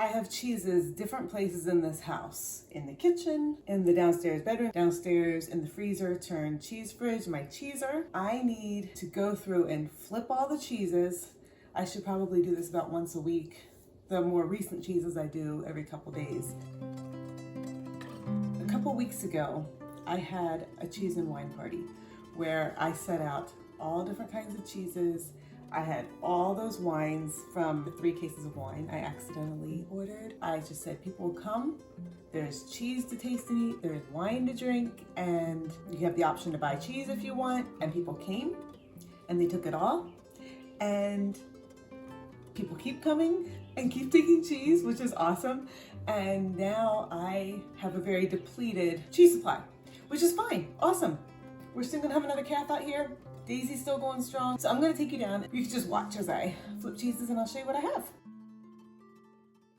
I have cheeses different places in this house. In the kitchen, in the downstairs bedroom, downstairs in the freezer turned cheese fridge, my cheezer. I need to go through and flip all the cheeses. I should probably do this about once a week. The more recent cheeses I do every couple days. A couple weeks ago, I had a cheese and wine party where I set out all different kinds of cheeses. I had all those wines from the 3 cases of wine I accidentally ordered. I just said, people come, there's cheese to taste and eat, there's wine to drink, and you have the option to buy cheese if you want. And people came and they took it all. And people keep coming and keep taking cheese, which is awesome. And now I have a very depleted cheese supply, which is fine, awesome. We're still gonna have another calf out here. Daisy's still going strong. So I'm gonna take you down. You can just watch as I flip cheeses and I'll show you what I have.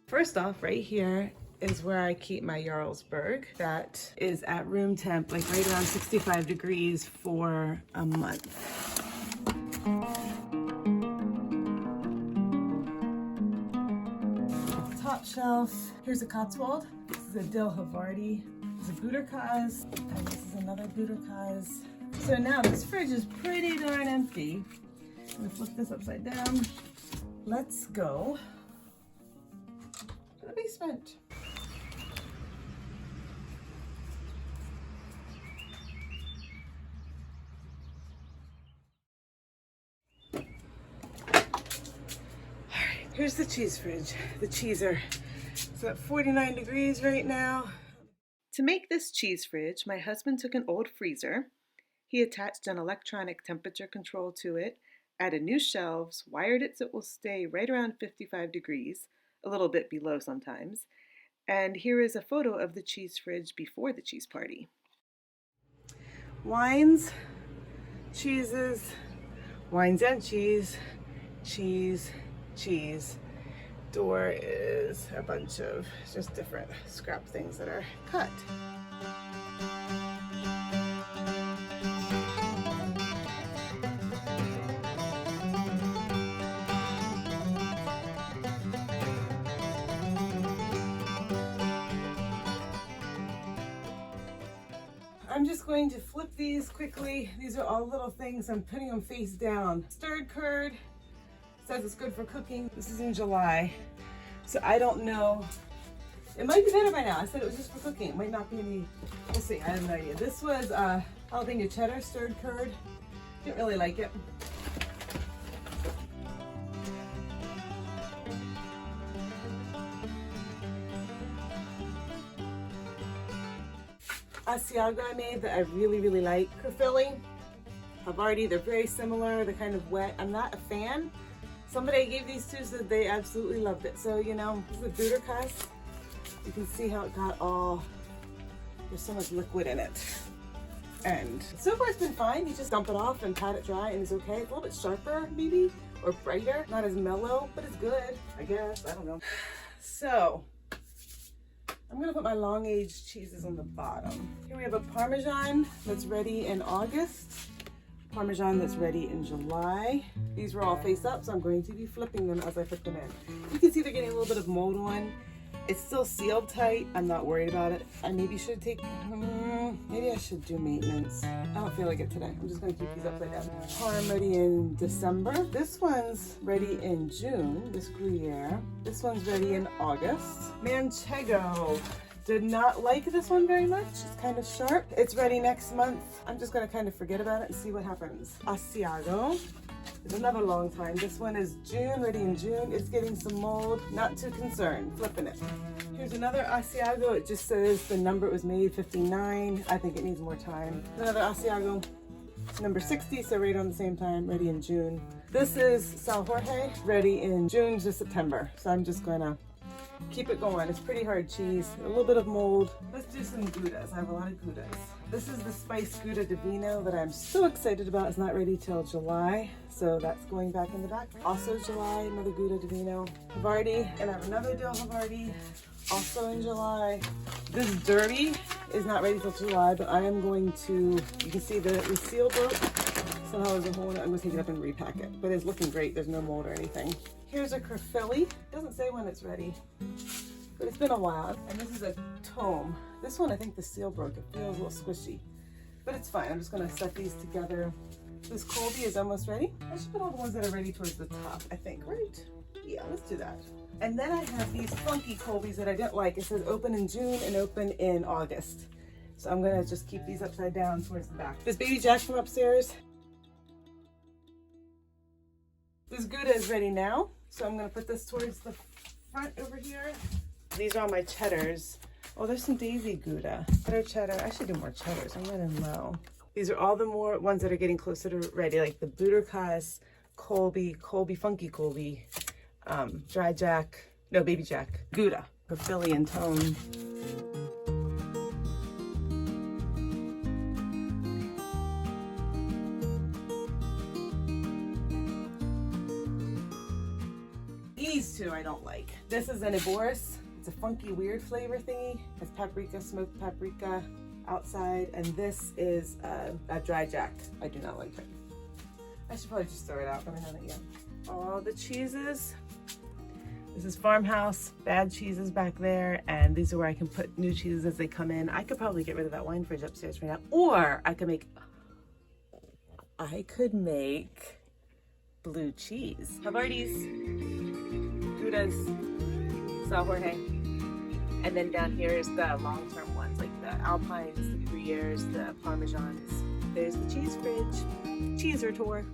First off, right here is where I keep my Jarlsberg. That is at room temp, like right around 65 degrees for a month. Top shelf, here's a Cotswold. This is a Dill Havarti. This is a Buderkaz, and this is another Buderkaz. So now this fridge is pretty darn empty. I'm gonna flip this upside down. Let's go to the basement. All right, here's the cheese fridge, the cheezer. It's at 49 degrees right now. To make this cheese fridge, my husband took an old freezer. He attached an electronic temperature control to it, added new shelves, wired it so it will stay right around 55 degrees, a little bit below sometimes. And here is a photo of the cheese fridge before the cheese party. Wines, cheeses, wines and cheese, cheese, cheese. Door is a bunch of just different scrap things that are cut. I'm just going to flip these quickly. These are all little things. I'm putting them face down. Stirred curd says it's good for cooking. This is in July, so I don't know. It might be better by now. I said it was just for cooking. It might not be any, we'll see, I have no idea. This was jalapeno cheddar stirred curd. Didn't really like it. Asiago I made that I really like. Crofilli, Havarti, they're very similar. They're kind of wet. I'm not a fan. Somebody I gave these to said they absolutely loved it. So, you know, this is a Buderkaz. You can see how it got all, there's so much liquid in it. And so far it's been fine. You just dump it off and pat it dry and it's okay. It's a little bit sharper maybe, or brighter. Not as mellow, but it's good, I guess. I don't know. So, I'm gonna put my long-aged cheeses on the bottom. Here we have a Parmesan that's ready in August. Parmesan that's ready in July. These were all face up, so I'm going to be flipping them as I put them in. You can see they're getting a little bit of mold on. It's still sealed tight. I'm not worried about it. I maybe should take, maybe I should do maintenance. I don't feel like it today. I'm just gonna keep these upside down. Parm ready in December. This one's ready in June, this Gruyere. This one's ready in August. Manchego. Did not like this one very much. It's kind of sharp. It's ready next month. I'm just gonna kind of forget about it and see what happens. Asiago. It's another long time. This one is June, ready in June. It's getting some mold. Not too concerned. Flipping it. Here's another Asiago. It just says the number it was made, 59. I think it needs more time. Another Asiago, number 60, so right on the same time, ready in June. This is Sal Jorge, ready in June to September. So I'm just gonna keep it going. It's pretty hard cheese, a little bit of mold. Let's do some Goudas. I have a lot of Goudas. This is the spiced Gouda Divino that I'm so excited about. It's not ready till July, so that's going back in the back. Also July, another Gouda Divino. Havarti, and I have another Dill Havarti, also in July. This Derby is not ready till July, but I am going to, you can see the seal broke. Somehow there's a hole in it. I'm gonna take it up and repack it, but it's looking great. There's no mold or anything. Here's a Crofilli. Doesn't say when it's ready. but it's been a while. And this is a tome. This one, I think the seal broke. It feels a little squishy, but it's fine. I'm just gonna set these together. This Colby is almost ready. I should put all the ones that are ready towards the top, I think, right? Yeah, let's do that. And then I have these funky Colbys that I didn't like. It says open in June and open in August. So I'm gonna just keep these upside down towards the back. This baby Jack from upstairs. This Gouda is ready now. So I'm gonna put this towards the front over here. These are all my cheddars. Oh, there's some Daisy Gouda. Cheddar. I should do more cheddars. I'm running low. These are all the more ones that are getting closer to ready, like the Buderkas, Colby, Funky Colby, Dry Jack, no, Baby Jack, Gouda, for Philly and Tone. These two I don't like. This is an Eboris. It's a funky, weird flavor thingy. It's paprika, smoked paprika outside, and this is a Dry Jack. I do not like it. I should probably just throw it out, but I haven't yet. All the cheeses. This is Farmhouse, bad cheeses back there, and these are where I can put new cheeses as they come in. I could probably get rid of that wine fridge upstairs right now, or I could make blue cheese. Havartis, Goudas, Sal Jorge. And then down here is the long-term ones, like the Alpines, the Gruyères, the Parmesans. There's the cheese fridge, cheezer tour.